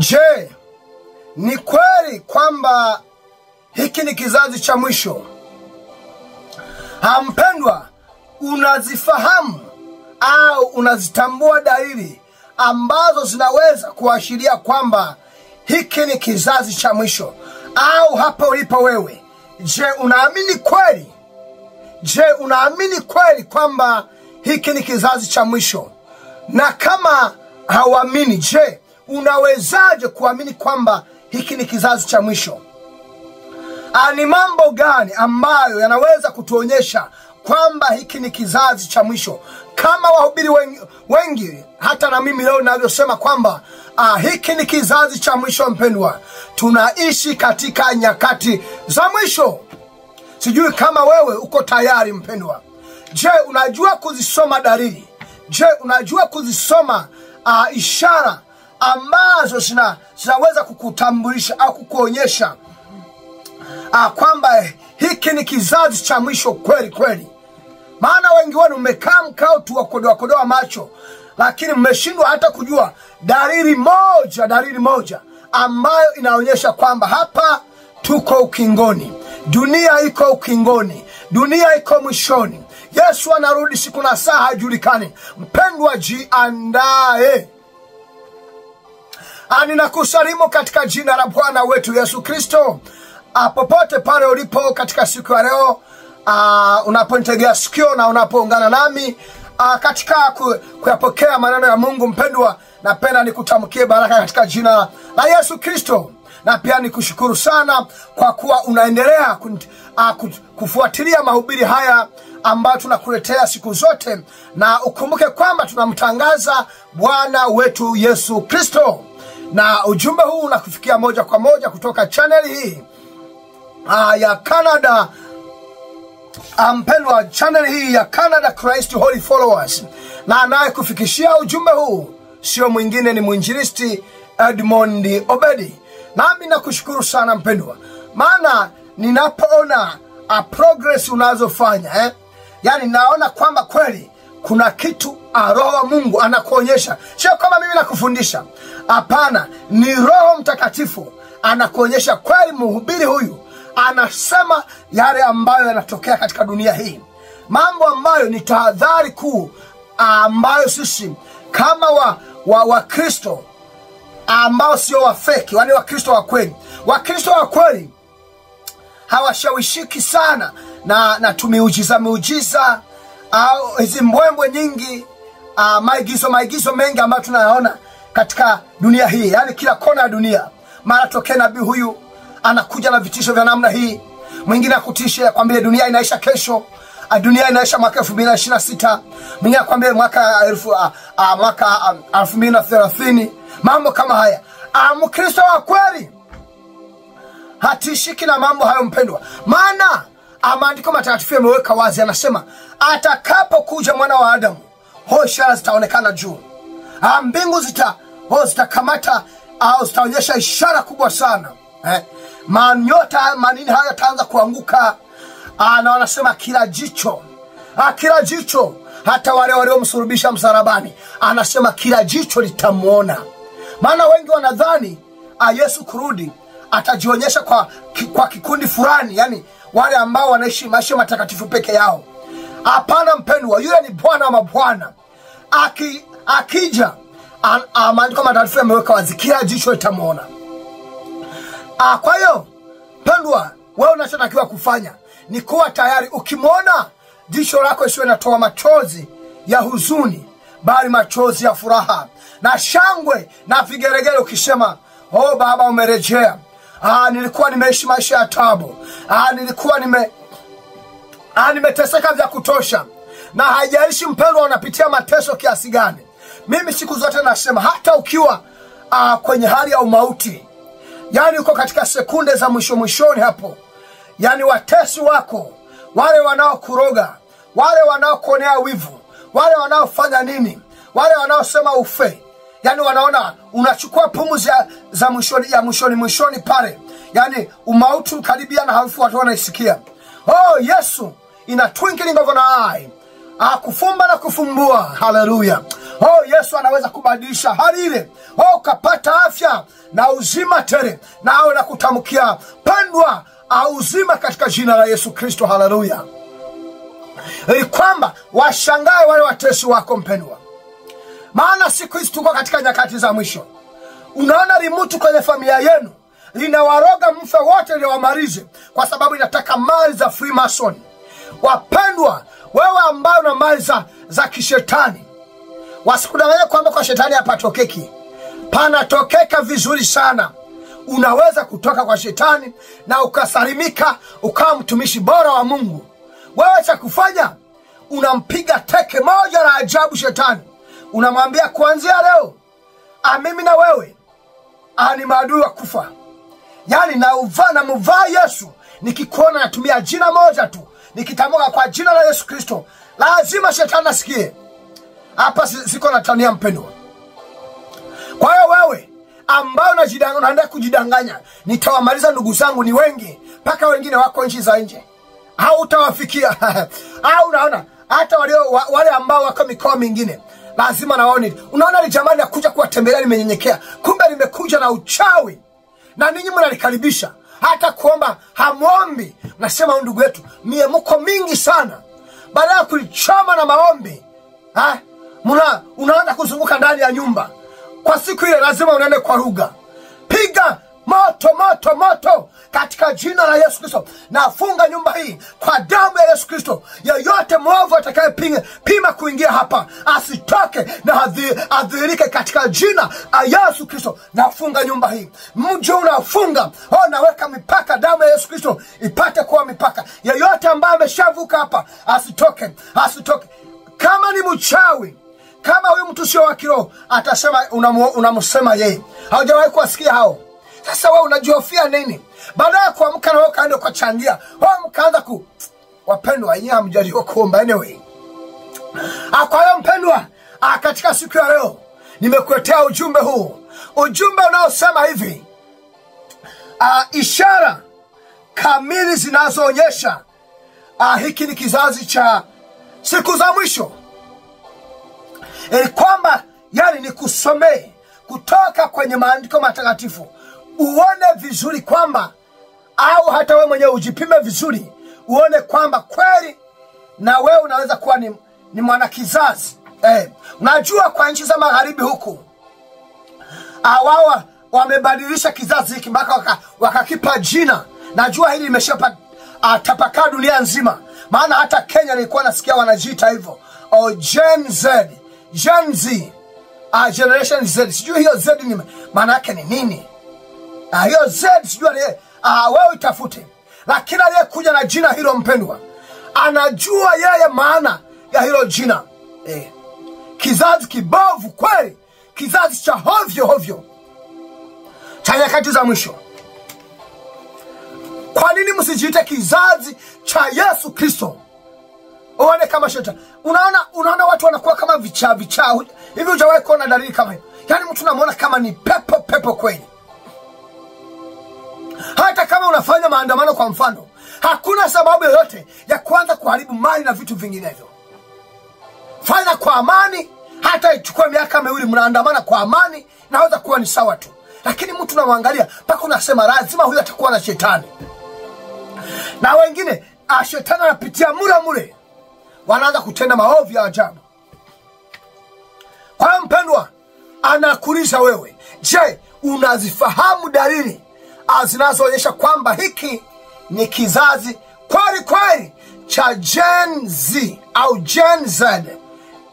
Je, ni kweli kwamba hiki ni kizazi cha mwisho? Mpendwa, unazifahamu au unazitambua dalili ambazo zinaweza kuashiria kwamba hiki ni kizazi cha mwisho? Au hapo ulipo wewe, je, unaamini kweli? Je, unaamini kweli kwamba hiki ni kizazi cha mwisho? Na kama hauamini, je, unawezaje kuamini kwamba hiki ni kizazi cha mwisho? Ni mambo gani ambayo yanaweza kutuonyesha kwamba hiki ni kizazi cha mwisho? Kama wahubiri wengi hata na mimi leo ninavyosema kwamba hiki ni kizazi cha mwisho, mpendwa, tunaishi katika nyakati za mwisho. Sijui kama wewe uko tayari, mpendwa. Je, unajua kuzisoma dalili? Je, unajua kuzisoma ishara ambazo zinaweza kukutambulisha au kukuonyesha kwamba hiki ni kizazi cha mwisho kweli kweli? Maana wengi wenu mmekaa mkao tu wakodoa macho, lakini mmeshindwa hata kujua dalili moja ambayo inaonyesha kwamba hapa tuko ukingoni. Dunia iko ukingoni. Dunia iko mwishoni. Yesu anarudi, siku na saa hajulikani. Mpendwa, jiandae. Ninakusalimu katika jina la Bwana wetu Yesu Kristo. Popote pale ulipo katika siku ya leo, unaponitegea sikio na unapoungana nami katika kuyapokea maneno ya Mungu, mpendwa, napenda nikutamkie baraka katika jina la Yesu Kristo. Na pia nikushukuru sana kwa kuwa unaendelea kufuatilia mahubiri haya ambayo tunakuletea siku zote. Na ukumbuke kwamba tunamtangaza Bwana wetu Yesu Kristo. Na ujumbe huu unakufikia moja kwa moja kutoka channel hii ya Canada. Mpendwa, channel hii ya Canada Christ Holy Followers. Na anayekufikishia ujumbe huu sio mwingine, ni mwinjilisti Edmond Obedi. Nami nakushukuru sana mpendwa, maana ninapoona progress unazofanya, yani naona kwamba kweli kuna kitu Roho wa Mungu anakuonyesha. Sio kama mimi nakufundisha, hapana, ni Roho Mtakatifu anakuonyesha kweli mhubiri huyu anasema yale ambayo yanatokea katika dunia hii, mambo ambayo ni tahadhari kuu ambayo sisi kama wa Kristo ambao sio wafeki, wale Wakristo wa kweli. Wakristo wa kweli hawashawishiki sana na miujiza au hizi mbwembwe nyingi, maigizo mengi ambayo tunayaona katika dunia hii. Yani kila kona ya dunia, mara tokea nabii huyu anakuja na vitisho vya namna hii, mwingine akutishe kwambie dunia inaisha kesho, dunia inaisha mwaka 2026, mwingine akwambie mwaka 2030, mambo kama haya. Mkristo wa kweli hatishiki na mambo hayo, mpendwa, maana maandiko matakatifu yameweka wazi, anasema atakapokuja mwana wa Adamu, ishara zitaonekana juu. Mbingu zitakamata au zitaonyesha ishara kubwa sana. Manyota manini haya yataanza kuanguka. Na wanasema kila jicho, hata wale waliomsulubisha msalabani, anasema kila jicho litamuona. Maana wengi wanadhani Yesu kurudi atajionyesha kwa kikundi fulani, yani wale ambao wanaishi maisha matakatifu peke yao. Hapana mpendwa, yule ni Bwana wa mabwana. Akija, maandiko matakatifu yameweka wazi, kila jicho litamuona. Kwa hiyo mpendwa, wewe unachotakiwa kufanya ni kuwa tayari. Ukimwona, jicho lako isiwe natoa machozi ya huzuni, bali machozi ya furaha na shangwe na vigeregere, ukisema, oh Baba umerejea. Nilikuwa nimeishi maisha ya taabu. Nilikuwa nimeteseka vya kutosha. Na haijalishi mpendwa unapitia mateso kiasi gani. Mimi siku zote nasema, hata ukiwa kwenye hali ya umauti, yani uko katika sekunde za mwishoni hapo, yani watesi wako, wale wanaokuroga, wale wanaokuonea wivu, wale wanaofanya nini, wale wanaosema ufe, yani wanaona unachukua pumzi za mwishoni pale, yani umauti karibia na harufu watu wanaisikia. Oh Yesu, in a twinkling of an eye, kufumba na kufumbua. Haleluya. Yesu anaweza kubadilisha hali ile. Ukapata afya na uzima tele, na awe na kutamkia pendwa uzima katika jina la Yesu Kristo. Haleluya. Ili kwamba washangae wale watesi wako mpendwa. Maana siku hizi tuko katika nyakati za mwisho. Unaona limutu kwenye familia yenu linawaroga mfe wote liwamalize, kwa sababu inataka mali za Freemason. Wapendwa, wewe ambao una mali za kishetani, wasikudanganye kwamba kwa shetani hapatokeki. Panatokeka vizuri sana. Unaweza kutoka kwa shetani na ukasalimika, ukawa mtumishi bora wa Mungu. Wewe cha kufanya, unampiga teke moja la ajabu shetani. Unamwambia kuanzia leo, mimi na wewe ni maadui wa kufa. Yani na muvaa Yesu, nikikuona natumia jina moja tu, nikitamka kwa jina la Yesu Kristo, lazima shetani asikie. Hapa siko natania mpendwa. Kwa hiyo wewe ambao unaenda kujidanganya, nitawamaliza ndugu zangu ni wengi, mpaka wengine wako nchi za nje, hautawafikia. Au unaona hata wale ambao wako mikoa mingine, lazima naone. Unaona ni jamani ya kuja kuwatembelea limenyenyekea, kumbe limekuja na uchawi, na ninyi mnalikaribisha. Hata kuomba hamuombi. Nasema ndugu wetu, mko mingi sana. Baada ya kulichoma na maombi, unaanza kuzunguka ndani ya nyumba. Kwa siku ile lazima unaende kwa lugha. Piga moto moto moto katika jina la Yesu Kristo. Nafunga nyumba hii kwa damu ya Yesu Kristo. Yeyote mwovu atakayepima kuingia hapa, asitoke na adhirike katika jina la Yesu Kristo. Nafunga nyumba hii. Mji unafunga. Naweka mipaka, damu ya Yesu Kristo ipate kuwa mipaka. Yeyote ambaye ameshavuka hapa, asitoke. Kama ni mchawi, kama huyu mtu sio wa kiroho, atasema unamsema yeye. Haujawahi kuwasikia hao? Sasa wewe unajiofia nini? Baada ya kuamka na wewe kaenda kwa changia, wewe mkaanza wapendwa, yeye hamjaliwa kuomba anyway. Kwa hiyo mpendwa, katika siku ya leo nimekuletea ujumbe huu. Ujumbe unaosema hivi: ishara kamili zinazoonyesha hiki ni kizazi cha siku za mwisho. Ili kwamba yani nikusomee kutoka kwenye maandiko matakatifu, uone vizuri kwamba, au hata wewe mwenyewe ujipime vizuri, uone kwamba kweli na wewe unaweza kuwa ni mwana kizazi. Unajua kwa nchi za magharibi huku, wao wamebadilisha kizazi hiki mpaka wakakipa jina. Najua hili limeshapa tapakaa dunia nzima. Maana hata Kenya nilikuwa nasikia wanajiita hivyo, Gen Z, Gen Z, Generation Z. Sijui hiyo Z ni maana yake ni nini? Hiyo Z sijui wewe itafute. Lakini aliyekuja na jina hilo mpendwa, anajua yeye maana ya hilo jina. Kizazi kibovu kweli, kizazi cha hovyo cha nyakati za mwisho. Kwa nini msijiite kizazi cha Yesu Kristo? Uone kama shetani. Unaona watu wanakuwa kama vichaa. Hivi hujawahi kuona dalili kama hiyo? Yaani mtu unamuona kama ni pepo kweli. Hata kama unafanya maandamano kwa mfano, hakuna sababu yoyote ya kuanza kuharibu mali na vitu vinginevyo. Fanya kwa amani. Hata ichukue miaka miwili mnaandamana kwa amani, naweza kuwa ni sawa tu. Lakini mtu unamwangalia mpaka unasema lazima huyu atakuwa na shetani. Na wengine shetani anapitia mure, wanaanza kutenda maovu ya ajabu. Kwa hiyo mpendwa, anakuuliza wewe, je, unazifahamu dalili zinazoonyesha kwamba hiki ni kizazi kweli cha Gen Z au Gen Z,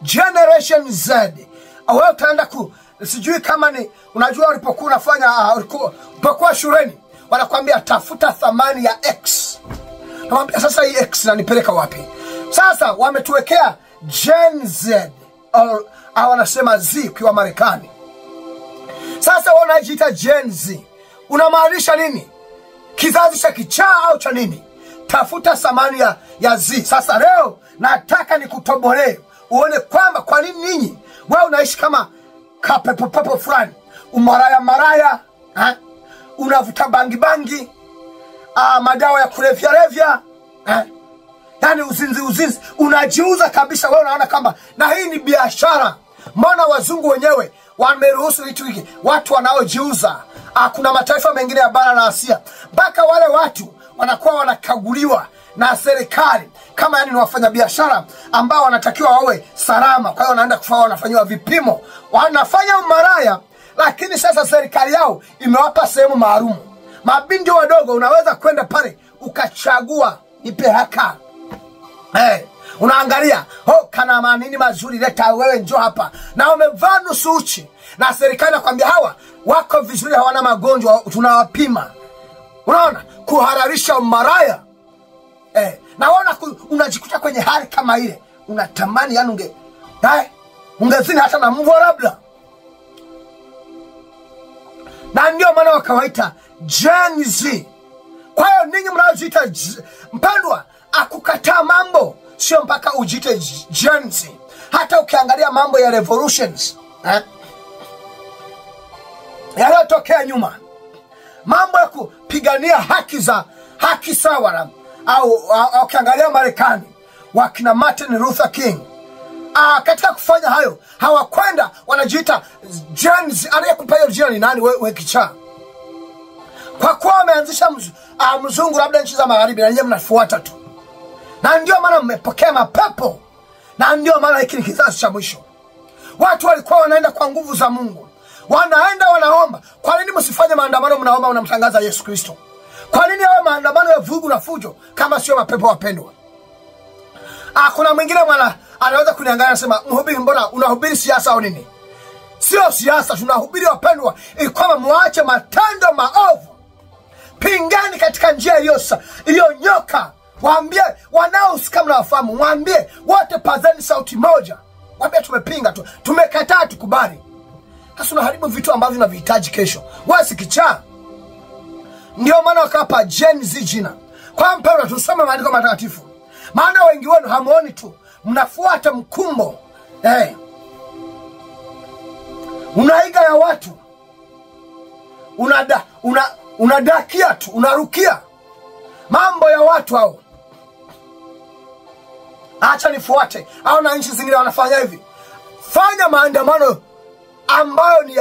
Generation Z? Wewe utaenda sijui kama ni, unajua ulipokuwa unafanya ulipokuwa shuleni, wanakuambia tafuta thamani ya X. Namwambia sasa hii X inanipeleka wapi? Sasa wametuwekea Gen Z au wanasema Z kwa Marekani. Sasa wanajiita Gen Z. Unamaanisha nini? Kizazi cha kichaa au cha nini? Tafuta thamani ya Z. Sasa leo nataka nikutobolee uone kwamba kwa nini ninyi wewe unaishi kama kapepo fulani, maraya, unavuta bangi, madawa ya kulevya, Yani uzinzi, unajiuza kabisa. Wewe unaona kwamba na hii ni biashara. Mbona wazungu wenyewe wameruhusu vitu hiki, watu wanaojiuza? Kuna mataifa mengine ya bara la Asia mpaka wale watu wanakuwa wanakaguliwa na serikali kama yani ni wafanyabiashara ambao wanatakiwa wawe salama. Kwa hiyo wanaenda kufanya, wanafanywa vipimo, wanafanya umaraya. Lakini sasa serikali yao imewapa sehemu maalum. Mabinti wadogo unaweza kwenda pale ukachagua, nipe haka. Unaangalia, kana manini mazuri, leta wewe, njoo hapa. Na umevaa nusu uchi. Na serikali inakwambia hawa wako vizuri, hawana magonjwa, tunawapima. Unaona, kuhararisha umaraya. Naona unajikuta kwenye hali kama ile. Unatamani yani ungezini hata na mbwa labda. Na ndio maana wakawaita Gen Z. Kwa hiyo ninyi mnaojiita mpendwa, akukataa mambo sio mpaka ujite Gen Z. Hata ukiangalia mambo ya revolutions yaliyotokea nyuma, mambo ya kupigania haki sawa, au ukiangalia Marekani wakina Martin Luther King, katika kufanya hayo hawakwenda wanajiita Gen Z. Aliyekupa hiyo jina ni nani wewe kichaa? Kwa kuwa wameanzisha mzungu labda nchi za magharibi, na nyinyi mnafuata tu. Na ndio maana mmepokea mapepo. Na ndio maana hiki ni kizazi cha mwisho. Watu walikuwa wanaenda kwa nguvu za Mungu, wanaenda wanaomba. Kwa nini msifanye maandamano mnaomba unamtangaza Yesu Kristo? Kwa nini hayo maandamano ya vugu na fujo kama sio mapepo wapendwa? Kuna mwingine mwana anaweza kuniangalia anasema, mhubiri, mbona unahubiri siasa au nini? Sio siasa, tunahubiri wapendwa, ili kwamba muache matendo maovu. Pingani katika njia iliyonyoka. Waambie wanaohusika, mnawafahamu, mwambie wote pazeni sauti moja. Waambie tumepinga tu, tumekataa, tukubali. Sasa unaharibu vitu ambavyo tunavihitaji kesho. Wewe si kichaa. Ndio maana wakapa Gen Z jina. Kwa mpendwa, tusome maandiko matakatifu. Maana wengi wenu hamuoni tu, mnafuata mkumbo. Unaiga ya watu. Unadakia tu, unarukia mambo ya watu hao. Acha nifuate. Au na nchi zingine wanafanya hivi. Fanya maandamano ambayo ni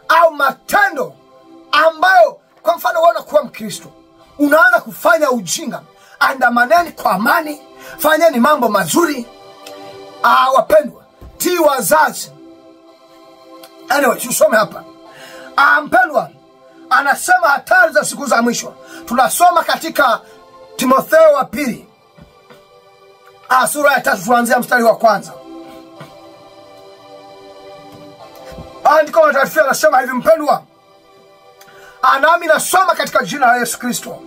au matendo ambayo, kwa mfano wewe unakuwa Mkristo, unaanza kufanya ujinga. Andamaneni kwa amani, fanyeni mambo mazuri. Wapendwa, tii wazazi. Anyway, tusome hapa. Mpendwa, anasema hatari za siku za mwisho. Tunasoma katika Timotheo wa pili, sura ya 3, tuanzia mstari wa 1. Andiko matakatifu anasema hivi mpendwa. Nami nasoma katika jina la Yesu Kristo.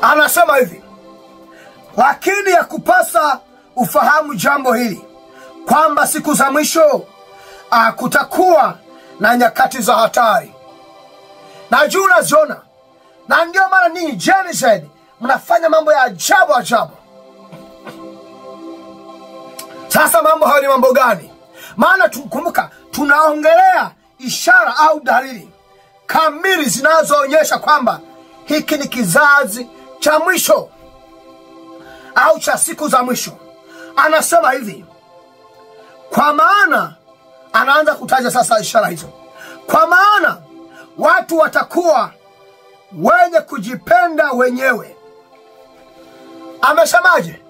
Anasema hivi, lakini ya kupasa ufahamu jambo hili, kwamba siku za mwisho kutakuwa na nyakati za hatari. Na juu unaziona. Na ndio maana ninyi Gen Z mnafanya mambo ya ajabu. Sasa mambo hayo ni mambo gani? Maana tukumbuka, tunaongelea ishara au dalili kamili zinazoonyesha kwamba hiki ni kizazi cha mwisho au cha siku za mwisho. Anasema hivi, kwa maana, anaanza kutaja sasa ishara hizo. Kwa maana watu watakuwa wenye kujipenda wenyewe. Amesemaje?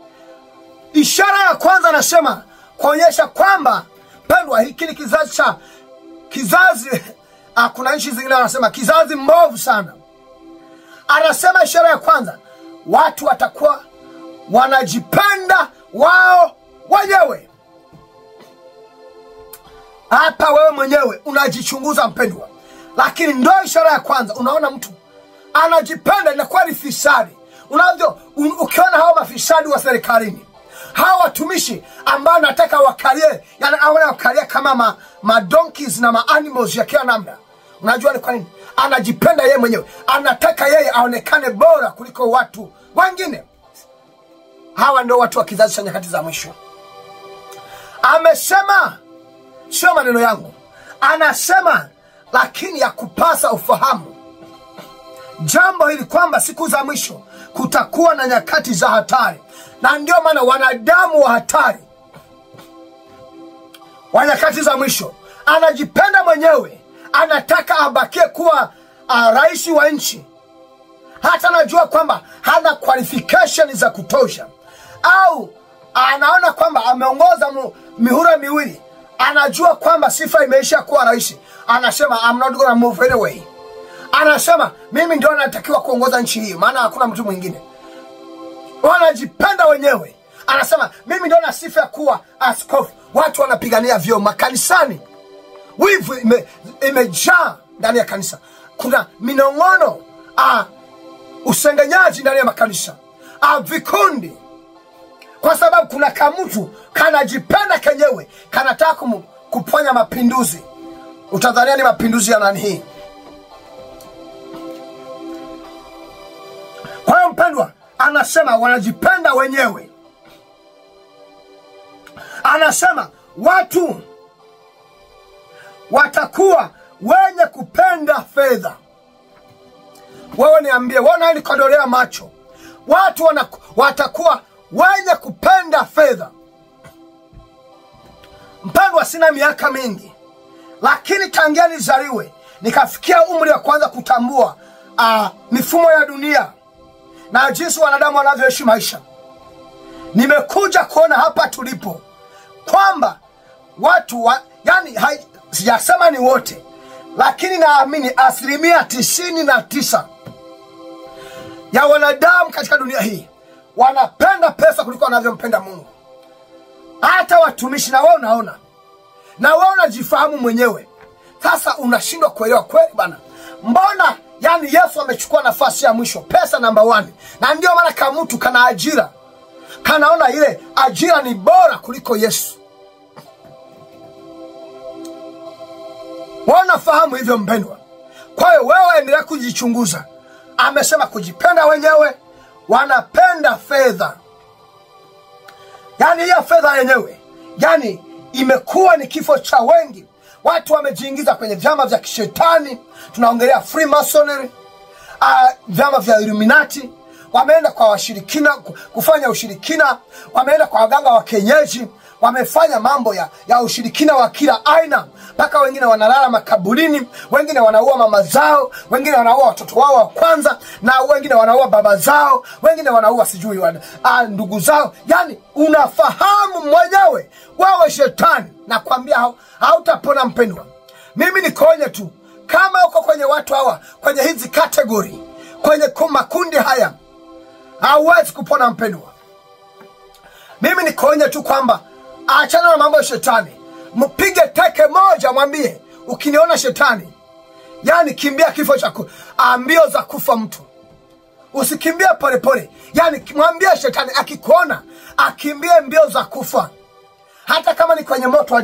Ishara ya kwanza anasema kuonyesha kwamba pendwa, hiki ni kizazi kuna nchi zingine wanasema kizazi mbovu sana. Anasema ishara ya kwanza, watu watakuwa wanajipenda wao wenyewe. Hapa wewe mwenyewe unajichunguza mpendwa. Lakini ndio ishara ya kwanza. Unaona mtu anajipenda, inakuwa ni fisadi. Unavyo ukiona hao mafisadi wa serikalini, hao watumishi ambao nataka wakalie, yani aone wakalie kama donkeys na animals ya kila namna. Unajua ni kwa nini? Anajipenda yeye mwenyewe. Anataka yeye aonekane bora kuliko watu wengine. Hawa ndio watu wa kizazi cha nyakati za mwisho. Amesema, sio maneno yangu, anasema lakini ya kupasa ufahamu jambo hili kwamba siku za mwisho kutakuwa na nyakati za hatari. Na ndio maana wanadamu wa hatari wa nyakati za mwisho anajipenda mwenyewe, anataka abakie kuwa rais wa nchi, hata anajua kwamba hana qualification za kutosha, au anaona kwamba ameongoza mihula miwili, anajua kwamba sifa imeisha kuwa rais, anasema I'm not gonna move anyway. Anasema mimi ndio natakiwa kuongoza nchi hii, maana hakuna mtu mwingine. Wanajipenda wenyewe, anasema mimi ndio na sifa ya kuwa askofu. Watu wanapigania vyeo makanisani, wivu imejaa ndani ya kanisa. Kuna minong'ono, usengenyaji ndani ya makanisa, vikundi, kwa sababu kuna kamutu kanajipenda kenyewe, kanataka kufanya mapinduzi. Utadhania ni mapinduzi ya nani hii? Kwa hiyo mpendwa, anasema wanajipenda wenyewe. Anasema watu watakuwa wenye kupenda fedha. Wewe niambie, wewe nikodolea macho. Watu watakuwa wenye kupenda fedha. Mpendwa, sina miaka mingi, lakini tangia nizaliwe nikafikia umri wa kwanza kutambua mifumo ya dunia na jinsi wanadamu wanavyoishi maisha. Nimekuja kuona hapa tulipo kwamba watu sijasema ni wote, lakini naamini 99% ya wanadamu katika dunia hii wanapenda pesa kuliko wanavyompenda Mungu. Hata watumishi, na wewe unaona, na wewe unajifahamu mwenyewe. Sasa unashindwa kuelewa kweli bana, mbona Yesu amechukua nafasi ya mwisho, pesa number 1. Na ndio maana kama mtu kana ajira, kanaona ile ajira ni bora kuliko Yesu. Wanafahamu hivyo mpendwa. Kwa hiyo wewe endelea kujichunguza. Amesema kujipenda wenyewe, wanapenda fedha. Hiyo fedha yenyewe, imekuwa ni kifo cha wengi. Watu wamejiingiza kwenye vyama vya kishetani. Tunaongelea Freemasonry, vyama vya Illuminati. Wameenda kwa washirikina kufanya ushirikina, wameenda kwa waganga wa kienyeji, wamefanya mambo ya ushirikina wa kila aina, mpaka wengine wanalala makaburini, wengine wanaua mama zao, wengine wanaua watoto wao wa kwanza, na wengine wanaua baba zao, wengine wanaua sijui ndugu zao. Unafahamu mwenyewe wewe shetani, na kuambia hautapona mpendwa. Mimi nikoonye tu, kama uko kwenye watu hawa, kwenye hizi category, kwenye makundi haya, hauwezi kupona mpendwa. Mimi nikoonye tu kwamba achana na mambo ya shetani. Mpige teke moja, mwambie ukiniona shetani, kimbia kifo cha mbio za kufa mtu. Usikimbie pole pole. Mwambie shetani akikuona akimbie mbio za kufa. Hata kama ni kwenye moto,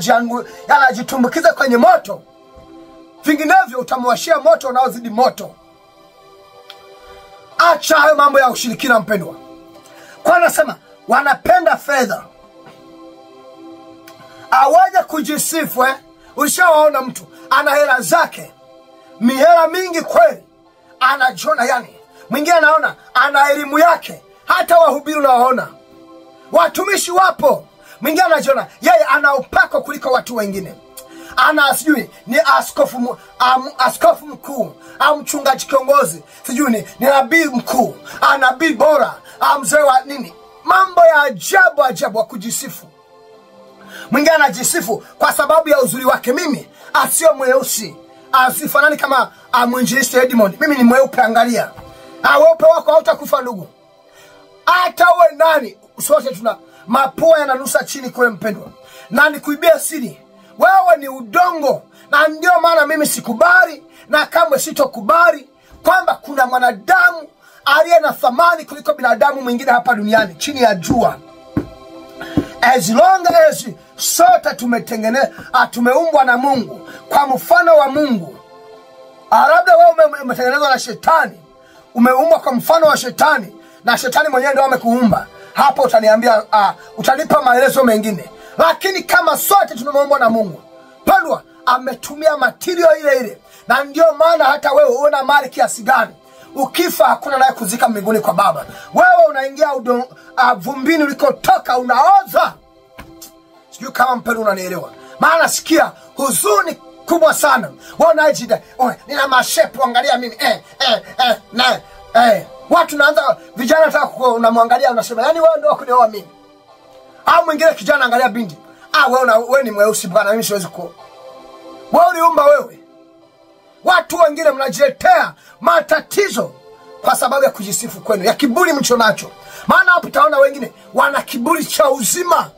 ajitumbukize kwenye moto. Vinginevyo utamwashia moto unaozidi moto. Acha hayo mambo ya ushirikina mpendwa. Kwa anasema wanapenda fedha. Awaje kujisifu. Ushawaona mtu ana hela zake, mihela mingi kweli, anajiona mwingine anaona ana elimu yake, hata wahubiri unawaona, watumishi wapo, mwingine anajiona yeye ana upako kuliko watu wengine. Ana sijui ni askofu mkuu, mchungaji kiongozi, sijui ni nabii mkuu, nabii bora, mzee wa nini. Mambo ya ajabu wa kujisifu. Mwingine anajisifu kwa sababu ya uzuri wake. Mimi asio mweusi, asifanani kama mwinjilisti Edmond. Mimi ni mweupe, angalia. Weupe wako hautakufa ndugu. Hata uwe nani, sote tuna mapua yananusa chini kule mpendwa. Na nikuibia siri, wewe ni udongo. Na ndio maana mimi sikubali na kamwe sitokubali kwamba kuna mwanadamu aliye na thamani kuliko binadamu mwingine hapa duniani chini ya jua. As long as sote tumeumbwa na Mungu kwa mfano wa Mungu. Labda wewe umetengenezwa na shetani, umeumbwa kwa mfano wa shetani, na shetani mwenyewe ndio amekuumba. Hapo utaniambia, utanipa maelezo mengine. Lakini kama sote tumeumbwa na Mungu, pendwa, ametumia material ile ile Na ndio maana hata wewe una mali kiasi gani, ukifa hakuna naye kuzika mbinguni kwa Baba. Wewe unaingia vumbini ulikotoka, unaoza. Sijui kama mpendo unanielewa. Maana sikia huzuni kubwa sana. Wewe unajida, nina mashepu, angalia mimi. Watu naanza, vijana nataka unamwangalia unasema, yani wewe ndio kunioa mimi. Au mwingine kijana angalia binti, wewe ni mweusi bwana, mimi siwezi kuoa. Wewe uliumba wewe. Watu wengine mnajiletea matatizo kwa sababu ya kujisifu kwenu, ya kiburi mcho nacho. Maana hapo utaona wengine wana kiburi cha uzima.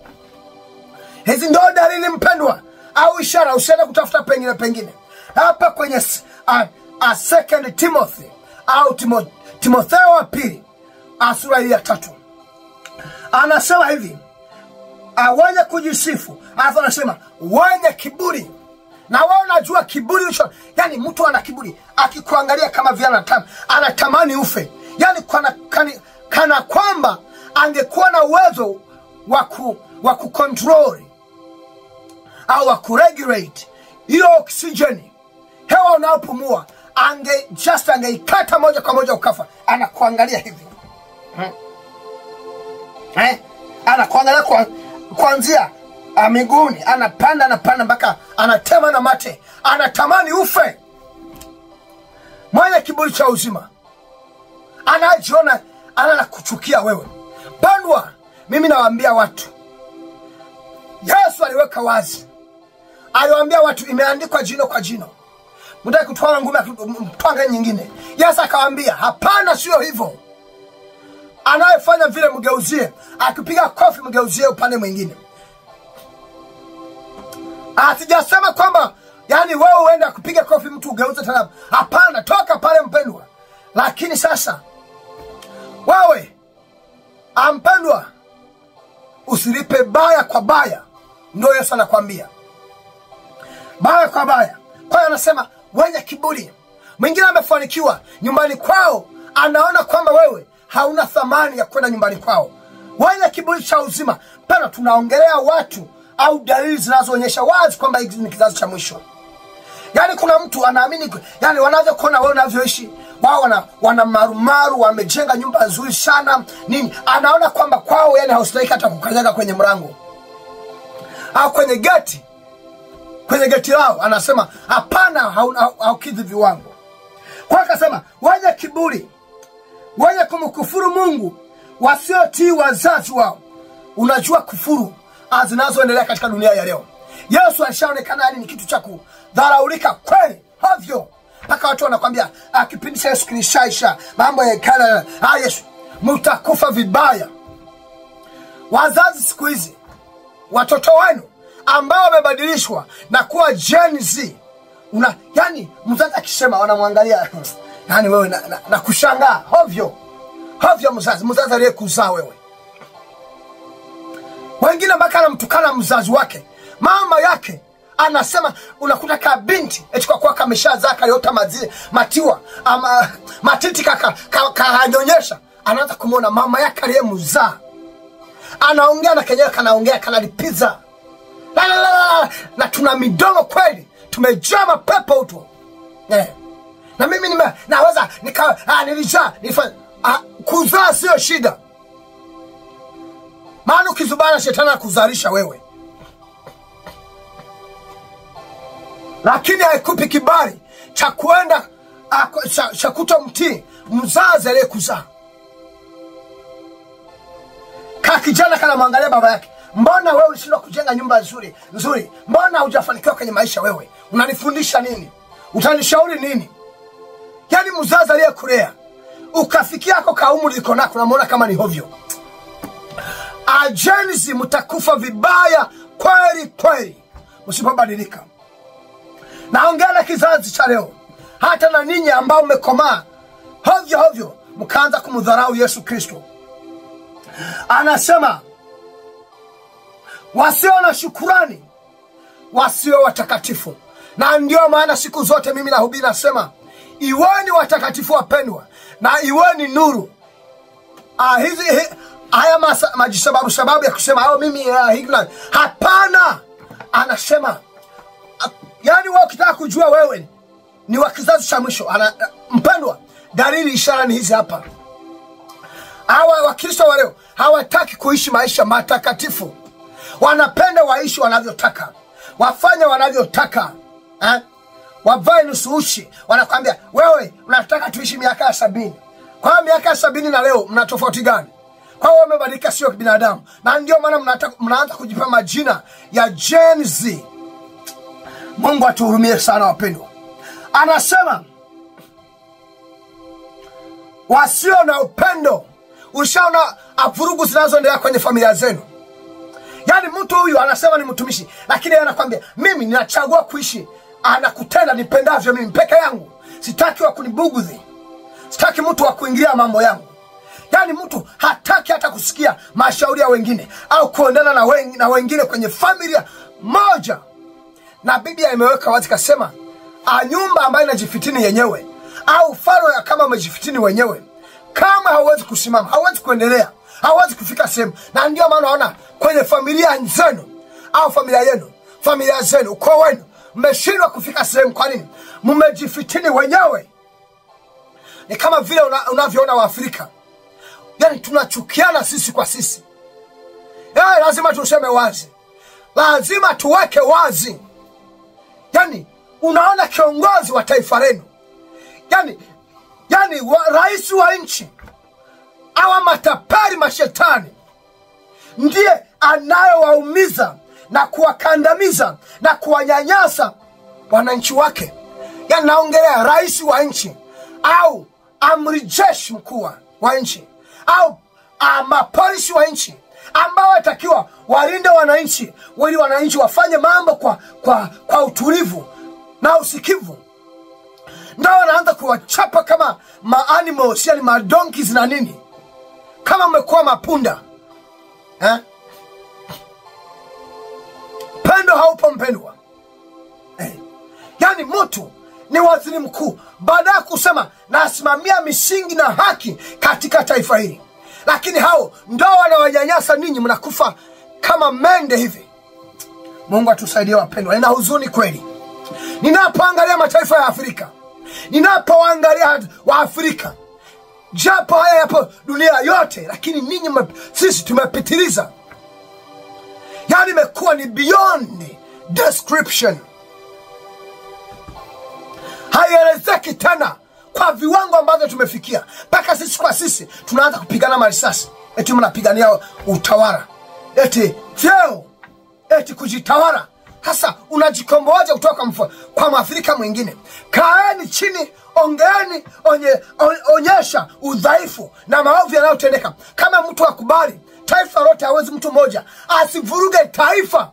Hizi ndio dalili mpendwa, au ishara. Usiende kutafuta pengine. Hapa kwenye 2 Timothy au Timotheo wa pili sura ya 3 anasema hivi, wenye kujisifu. Alafu anasema wenye kiburi. Na wewe unajua kiburi hicho, yani mtu ana kiburi akikuangalia kama vile anatamani ufe. Yani kana kwamba angekuwa na uwezo wa kucontrol au wa kuregulate hiyo oksijeni, hewa unaopumua, angeikata moja kwa moja ukafa. Anakuangalia hivi. Anakuangalia kuanzia miguuni, anapanda mpaka anatema na mate, anatamani ufe. Mwenye kiburi cha uzima anajiona anakuchukia wewe. Pendwa, mimi nawaambia watu, Yesu aliweka wazi. Aliwaambia watu imeandikwa jino kwa jino. Mtaki kutwanga ngumi mtwanga nyingine. Yesu akawaambia hapana, sio hivyo. Anayefanya vile mgeuzie, akipiga kofi mgeuzie upande mwingine. Sijasema kwamba yani wewe uende kupiga kofi mtu ugeuze tena. Hapana, toka pale mpendwa. Lakini sasa wewe mpendwa, usilipe baya kwa baya. Ndio Yesu anakuambia. Baya kwa baya. Kwa hiyo anasema wenye kiburi. Mwingine amefanikiwa nyumbani kwao, anaona kwamba wewe hauna thamani ya kwenda nyumbani kwao. Wenye kiburi cha uzima. Pena tunaongelea watu au dalili zinazoonyesha wazi kwamba hiki ni kizazi cha mwisho. Yani kuna mtu anaamini, yani wanaweza kuona wewe unavyoishi, wao wana marumaru, wamejenga nyumba nzuri sana nini, anaona kwamba kwao yani haustahili hata kukanyaga kwenye mlango au kwenye geti lao. Anasema hapana, haukidhi viwango. Kwa akasema wenye kiburi, wenye kumkufuru Mungu, wasiotii wazazi wao. Unajua kufuru zinazoendelea katika dunia ya leo. Yesu alishaonekana yani ni kitu cha kudharaulika kweli, havyo. Mpaka watu wanakuambia kipindi cha Yesu kilishaisha, mambo ya kana Yesu mtakufa vibaya. Wazazi siku hizi, watoto wenu ambao wamebadilishwa na kuwa Gen Z, yani mzazi akisema wanamwangalia yani wewe na kushangaa, havyo mzazi aliyekuzaa wewe. Wengine mpaka anamtukana mzazi wake, mama yake. Anasema unakuta ka binti eti kwa kameshazaa kaliota matiwa ama matiti kahanyonyesha, anaanza kumuona mama yake aliyemzaa. Anaongea na kenyewe kanaongea kanalipiza. Na tuna midomo kweli, tumejaa mapepo uto. Na mimi naweza nilijaa, kuzaa sio shida. Maana ukizubana shetani anakuzalisha wewe. Lakini haikupi kibali cha kuenda cha kutomtii mzazi aliyekuzaa. Kijana kana mwangalia baba yake, mbona wewe ulishindwa kujenga nyumba nzuri? Mbona hujafanikiwa kwenye maisha wewe? Unanifundisha nini? Utanishauri nini? Yani mzazi aliyekulea ukafikia kwa kaumri liko nako, unamuona kama ni hovyo. Ajenzi mtakufa vibaya kweli msipobadilika. Naongea na kizazi cha leo, hata na ninyi ambao mmekomaa hovyo mkaanza kumdharau Yesu Kristo. Anasema wasio na shukurani, wasio watakatifu. Na ndio maana siku zote mimi nahubiri nasema iweni watakatifu wapendwa, na iweni nuru. Haya sababu ya kusema mimi ignorant. Hapana. Anasema yani wewe ukitaka kujua wewe ni wa kizazi cha mwisho. Mpendwa, dalili ishara ni hizi hapa. Hawa Wakristo wa leo hawataki kuishi maisha matakatifu. Wanapenda waishi wanavyotaka, wafanye wanavyotaka, wavae nusu uchi. Wanakwambia wewe unataka tuishi miaka 70. Kwa hiyo miaka 70 na leo mna tofauti gani? Kwa hiyo wamebadilika, sio binadamu. Na ndio maana mnaanza kujipa majina ya Gen Z. Mungu atuhurumie sana wapendwa. Anasema wasio na upendo. Ushaona vurugu zinazoendelea kwenye familia zenu. Yaani mtu huyu anasema ni mtumishi, lakini yeye anakuambia mimi ninachagua kuishi anakutenda nipendavyo mimi peke yangu. Sitaki wa kunibugudhi. Sitaki mtu wa kuingilia mambo yangu. Yaani mtu hataki hata kusikia mashauri ya wengine au kuondana na wengine kwenye familia moja. Na Biblia imeweka wazi kasema, nyumba ambayo inajifitini yenyewe au faro ya kama umejifitini wenyewe, kama hauwezi kusimama, hauwezi kuendelea, hauwezi kufika sehemu. Na ndio maana unaona kwenye familia zenu au familia zenu, ukoo wenu, mmeshindwa kufika sehemu. Kwa nini? Mmejifitini wenyewe. Ni kama vile unavyoona Waafrika. Yaani tunachukiana sisi kwa sisi. Lazima tuseme wazi. Lazima tuweke wazi. Yaani unaona kiongozi wa taifa lenu, yaani rais wa nchi, awa matapari mashetani, ndiye anayewaumiza na kuwakandamiza na kuwanyanyasa wananchi wake. Yaani naongelea rais wa nchi au amri jeshi mkuu wa nchi au mapolisi wa nchi ambao watakiwa walinde wananchi, ili wananchi wafanye mambo kwa utulivu na usikivu. Ndio wanaanza kuwachapa kama animals, yani madonkeys na nini, kama mmekuwa mapunda. Pendo haupo mpendwa. Yaani mtu ni waziri mkuu, baada ya kusema nasimamia misingi na haki katika taifa hili, lakini hao ndio wanawanyanyasa ninyi, mnakufa kama mende hivi. Mungu atusaidie wapendwa. Nina huzuni kweli ninapoangalia mataifa ya Afrika, ninapoangalia wa Afrika, japo haya yapo dunia yote, lakini ninyi sisi tumepitiliza. Yaani imekuwa ni beyond description. Haielezeki tena kwa viwango ambavyo tumefikia. Mpaka sisi kwa sisi tunaanza kupigana marisasi. Eti mnapigania utawala, eti vyeo, eti kujitawala. Hasa unajikomboaje kutoka kwa Mwafrika mwingine? Kaeni chini, ongeeni, onyesha udhaifu na maovu yanayotendeka. Kama mtu akubali taifa lote, hawezi mtu mmoja asivuruge taifa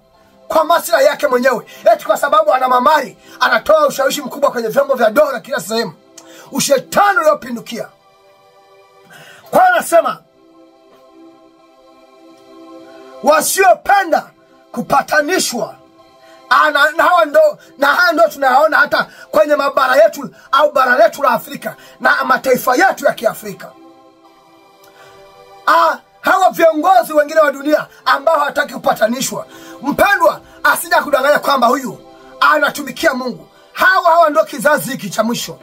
kwa maslahi yake mwenyewe, eti kwa sababu ana mamali, anatoa ushawishi mkubwa kwenye vyombo vya dola kila sehemu. Ushetani uliopindukia. Kwa anasema wasiopenda kupatanishwa. Na hawa ndo tunayaona hata kwenye mabara yetu au bara letu la Afrika na mataifa yetu ya Kiafrika. Hawa viongozi wengine wa dunia ambao hawataki kupatanishwa. Mpendwa, asija kudanganya kwamba huyu anatumikia Mungu. Hawa ndo kizazi hiki cha mwisho.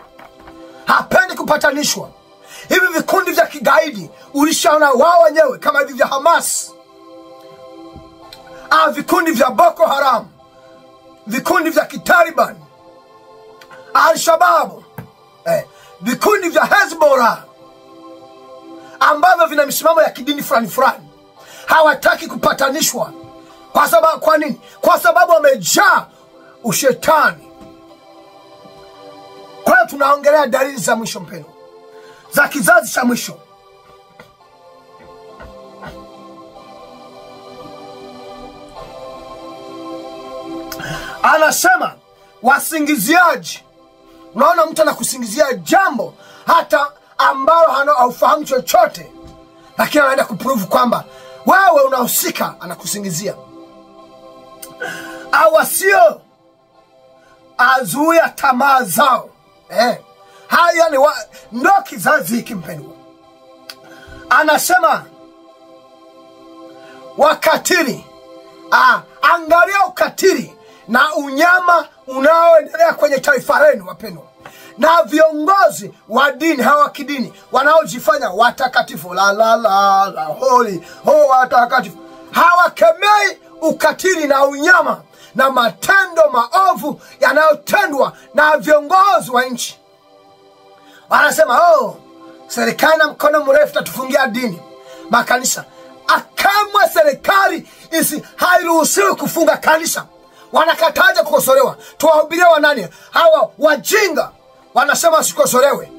Hapendi kupatanishwa. Hivi vikundi vya kigaidi ulishaona wao wenyewe, kama hivi vya Hamas, vikundi vya Boko Haram, vikundi vya Kitaliban, Al-Shabaab, vikundi vya Hezbollah ambavyo vina misimamo ya kidini fulani. Hawataki kupatanishwa. Kwa nini? Kwa sababu wamejaa ushetani. Kwa hiyo tunaongelea dalili za mwisho mpendwa, za kizazi cha mwisho. Anasema wasingiziaji. Unaona mtu anakusingizia jambo hata ambalo haufahamu chochote, lakini anaenda kuprove kwamba wewe unahusika, anakusingizia. Wasio azuia tamaa zao. Haya ni ndo kizazi hiki mpendwa. Anasema wakatili. Angalia ukatili na unyama unaoendelea kwenye taifa lenu wapendwa. na viongozi wa dini hawa kidini wanaojifanya watakatifu, la holy, watakatifu, hawakemei ukatili na unyama na matendo maovu yanayotendwa na viongozi wa nchi. Wanasema serikali na mkono mrefu tatufungia dini, makanisa. Akamwe serikali hairuhusiwi kufunga kanisa. Wanakataja kukosolewa. Tuwahubiria wanani? Hawa wajinga wanasema sikosolewe.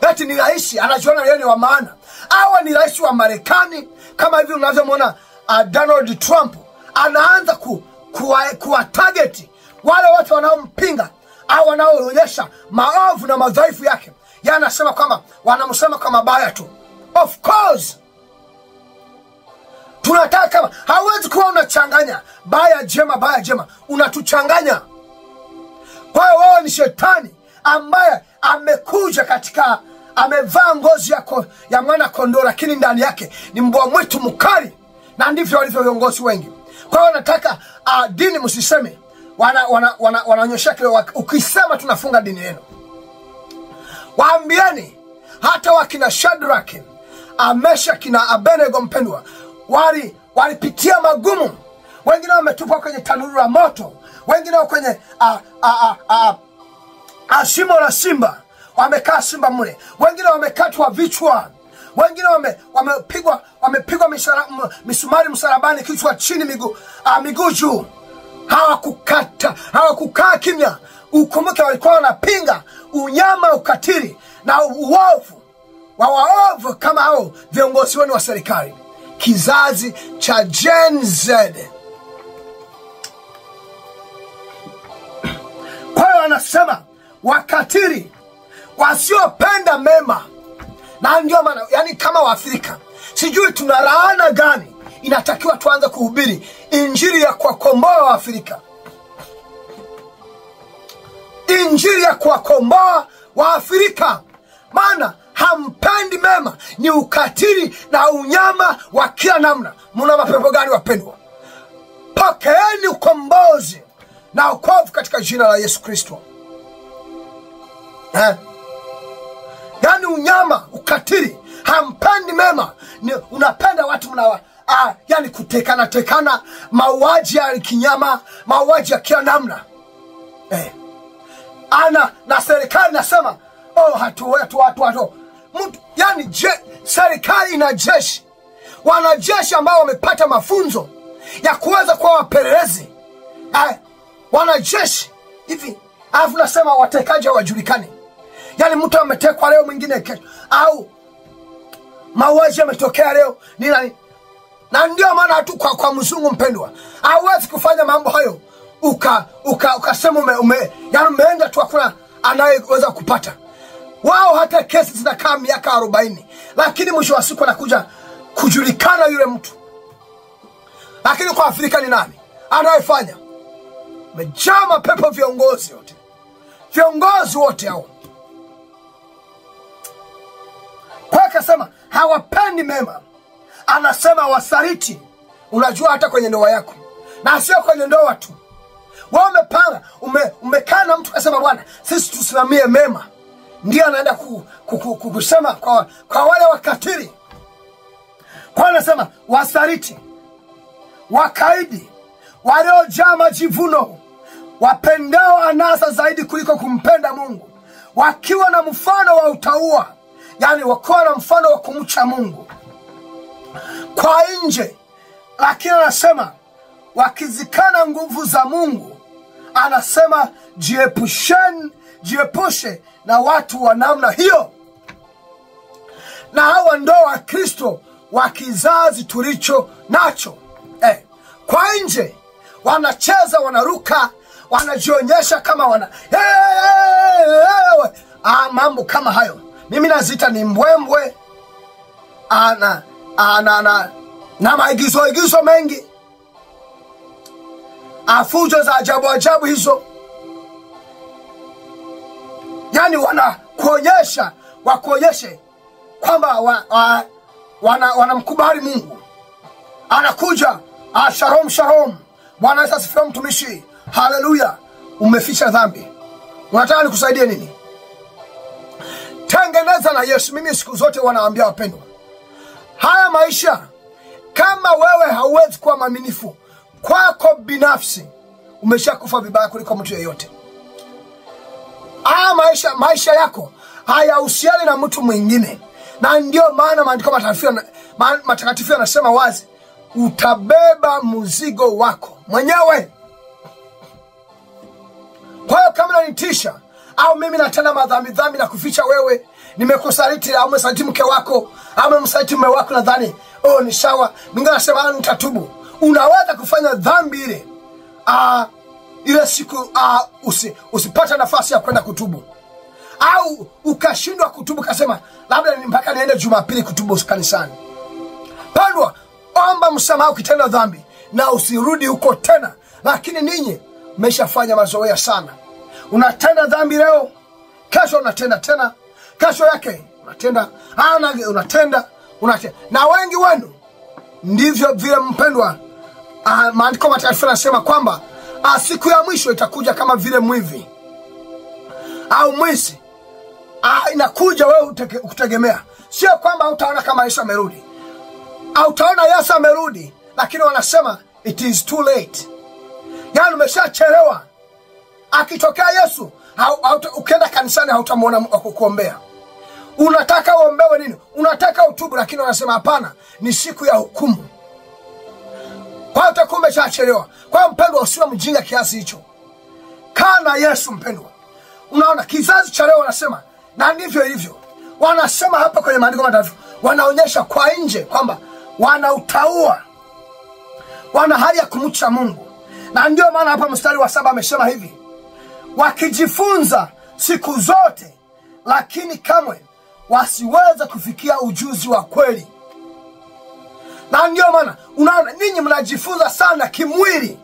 Eti ni rais anajiona yeye ni wa maana. Hawa ni rais wa Marekani, kama hivi unavyomwona Donald Trump anaanza kuwa target wale watu wanaompinga au wanaoonyesha maovu na madhaifu yake. Yeye anasema kwamba wanamsema kama baya tu. Of course tunataka kama hawezi kuwa unachanganya baya jema, unatuchanganya. Kwa hiyo wewe ni shetani ambaye amekuja amevaa ngozi ya mwana kondoo, lakini ndani yake ni mbwa mwitu mkali, na ndivyo walivyo viongozi wengi. Kwa hiyo nataka dini msiseme, wanaonyesha kile, ukisema tunafunga dini yenu. Waambieni hata wakina Shadrach, Meshach na Abednego mpendwa, walipitia magumu. Wengine wametupwa kwenye tanuru la moto, wengine kwenye shimo la simba, wamekaa simba mle, wengine wamekatwa vichwa, wengine wamepigwa misumari msalabani, kichwa chini, miguu juu. Hawakukaa kimya. Ukumbuke walikuwa wanapinga unyama, ukatili na uovu wa waovu kama hao viongozi wenu wa serikali, kizazi cha Gen Z. Kwa hiyo anasema wakatili, wasiopenda mema. Na ndio maana yani kama Waafrika sijui tuna laana gani, inatakiwa tuanze kuhubiri injili ya kuwakomboa Waafrika. Injili ya kuwakomboa Waafrika. Maana hampendi mema, ni ukatili na unyama wa kila namna. Muna mapepo gani wapendwa? Pokeeni ukombozi na wokovu katika jina la Yesu Kristo. Yani unyama, ukatili, hampendi mema, ni unapenda watu yani kutekana, mauaji ya kinyama, mauaji ya kila namna. Na serikali nasema watu. Yani serikali ina jeshi, wanajeshi ambao wamepata mafunzo ya kuweza kuwa wapelelezi. Wanajeshi hivi, alafu nasema watekaji hawajulikani. Yani mtu ametekwa leo, mwingine kesho, au mauaji yametokea leo, ni nani? Na ndio maana tu kwa mzungu mpendwa, hawezi kufanya mambo hayo ukasema yani umeenda tu, hakuna anayeweza kupata. Wao hata kesi zinakaa miaka 40, lakini mwisho wa siku anakuja kujulikana yule mtu. Lakini kwa Afrika ni nani anayefanya? Mejaa mapepo viongozi wote hao. Kwa akasema hawapendi mema, anasema wasaliti. Unajua hata kwenye ndoa yako, na sio kwenye ndoa tu, wewe umepanga umekaa na mtu akasema bwana sisi tusimamie mema, ndio anaenda kusema kwa wale wakatili. Kwa anasema wasaliti, wakaidi, waliojaa majivuno, wapendao anasa zaidi kuliko kumpenda Mungu, wakiwa na mfano wa utauwa, yani wakiwa na mfano wa kumcha Mungu kwa nje, lakini anasema wakizikana nguvu za Mungu. Anasema jiepushe na watu wa namna hiyo. Na hawa ndo wa Kristo wa kizazi tulicho nacho. Kwa nje wanacheza, wanaruka, wanajionyesha kama mambo kama hayo. Mimi nazita ni mbwembwe, na maigizo mengi, afujo za ajabu hizo. Yani wakuonyeshe kwamba wanamkubali Mungu. Anakuja shalom, Bwana Yesu asifiwe mtumishi, haleluya, umeficha dhambi, unataka nikusaidie nini? tengeneza na Yesu. Mimi siku zote wanaambia wapendwa, haya maisha, kama wewe hauwezi kuwa mwaminifu kwako binafsi, umeshakufa vibaya kuliko mtu yeyote. Haya maisha yako hayahusiani na mtu mwingine. Na ndio maana maandiko matakatifu yanasema wazi, utabeba mzigo wako mwenyewe. Kwa hiyo kama unanitisha, au mimi natenda madhambi na kuficha wewe, nimekusaliti au umesaliti mke wako, au umemsaliti mume wako, nadhani ni sawa, Mungu anasema nitatubu. Unaweza kufanya dhambi ile siku usipata nafasi ya kwenda kutubu, au ukashindwa kutubu kasema labda mpaka niende Jumapili kutubu kanisani. Pendwa, omba msamaha ukitenda dhambi na usirudi huko tena. Lakini ninyi mmeshafanya mazoea sana. Unatenda dhambi leo, kesho unatenda tena, kesho yake unatenda, unatenda. Na wengi wenu ndivyo vile mpendwa. Maandiko matakatifu yanasema kwamba siku ya mwisho itakuja kama vile mwivi au mwizi. Inakuja wewe ukutegemea. Sio kwamba utaona kama Yesu amerudi, au utaona Yesu amerudi, lakini wanasema it is too late. Yani umeshachelewa. Akitokea Yesu, ukienda kanisani hautamwona kukuombea. Unataka uombewe nini? Unataka utubu, lakini wanasema hapana, ni siku ya hukumu. Kwa hiyo utakuwa umeshachelewa. Kwa hiyo mpendwa, usiwe mjinga kiasi hicho. Kaa na Yesu mpendwa. Unaona kizazi cha leo wanasema, na ndivyo ilivyo. Wanasema hapa kwenye maandiko matakatifu, wanaonyesha kwa nje kwamba wanautaua, wana hali ya kumcha Mungu. Na ndio maana hapa mstari wa 7 amesema hivi, wakijifunza siku zote, lakini kamwe wasiweza kufikia ujuzi wa kweli. Na ndio maana unaona ninyi mnajifunza sana kimwili,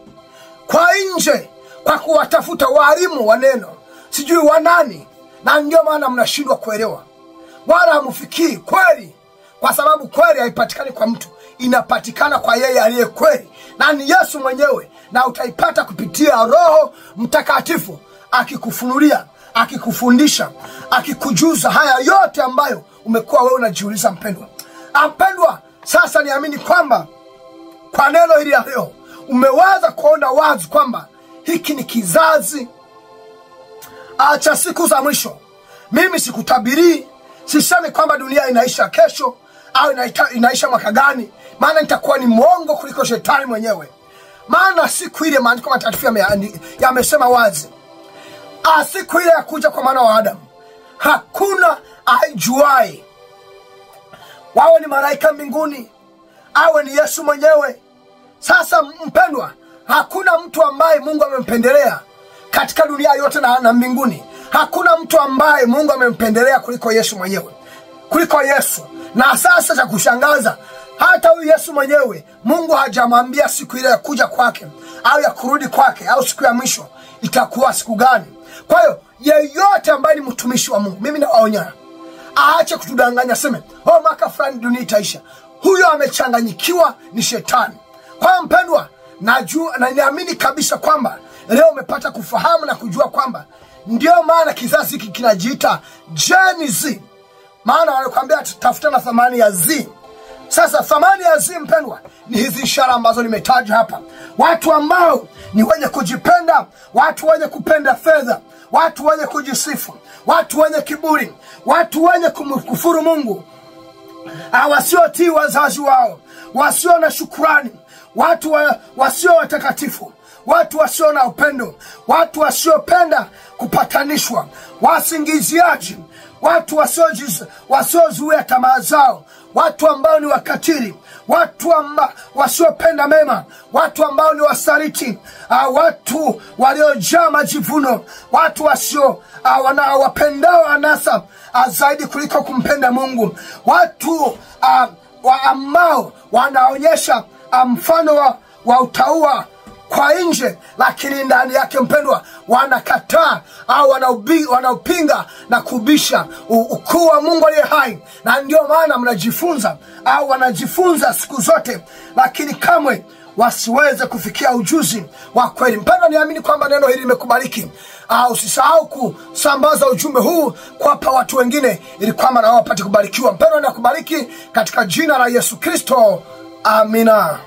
kwa nje, kwa kuwatafuta walimu wa neno, sijui wanani. Na ndio maana mnashindwa kuelewa, wala hamfikii kweli, kwa sababu kweli haipatikani kwa mtu, inapatikana kwa yeye aliye kweli, na ni Yesu mwenyewe. Na utaipata kupitia Roho Mtakatifu, akikufunulia, akikufundisha, akikujuza haya yote ambayo umekuwa wewe unajiuliza mpendwa. Mpendwa, sasa niamini kwamba kwa neno hili ya leo umeweza kuona wazi kwamba hiki ni kizazi cha siku za mwisho. Mimi sikutabirii, sisemi kwamba dunia inaisha kesho au inaisha mwaka gani, maana nitakuwa ni mwongo kuliko shetani mwenyewe. Maana siku ile maandiko matakatifu yamesema wazi, siku ile ya kuja kwa mwana wa Adamu hakuna aijuai, wawe ni malaika mbinguni, awe ni Yesu mwenyewe. Sasa mpendwa, hakuna mtu ambaye Mungu amempendelea katika dunia yote na mbinguni. Hakuna mtu ambaye Mungu amempendelea kuliko Yesu mwenyewe, kuliko Yesu. Na sasa cha kushangaza, hata huyu Yesu mwenyewe Mungu hajamwambia siku ile ya kuja kwake au ya kurudi kwake au siku ya mwisho itakuwa siku gani. Kwa hiyo yeyote ambaye ni mtumishi wa Mungu, mimi nawaonya, aache kutudanganya seme mwaka fulani dunia itaisha. Huyo amechanganyikiwa, ni shetani. Kwa hiyo mpendwa, najua na niamini kabisa kwamba leo umepata kufahamu na kujua kwamba ndio maana kizazi hiki kinajiita Gen Z. Maana wanakuambia tafuta na thamani ya Z. Sasa thamani ya Z mpendwa ni hizi ishara ambazo nimetaja hapa. Watu ambao ni wenye kujipenda, watu wenye kupenda fedha, watu wenye kujisifu, watu wenye kiburi, watu wenye kumkufuru Mungu, wasiotii wazazi wao, wasio na shukrani, watu wasio watakatifu, watu wasio na upendo, watu wasiopenda kupatanishwa, wasingiziaji, watu wasiozuia tamaa zao, watu ambao ni wakatili, watu ambao wasiopenda mema, watu ambao ni wasaliti, watu waliojaa majivuno, watu wasio wapendao anasa zaidi kuliko kumpenda Mungu, watu ambao wanaonyesha mfano wa utaua kwa nje, lakini ndani yake mpendwa wanakataa au wanaupinga na kubisha ukuu wa Mungu aliye hai. Na ndio maana mnajifunza au wanajifunza siku zote, lakini kamwe wasiweze kufikia ujuzi wa kweli. Mpendwa, niamini kwamba neno hili limekubariki. Usisahau kusambaza ujumbe huu kwa watu wengine ili kwamba nao wapate kubarikiwa. Mpendwa, nakubariki katika jina la Yesu Kristo. Amina.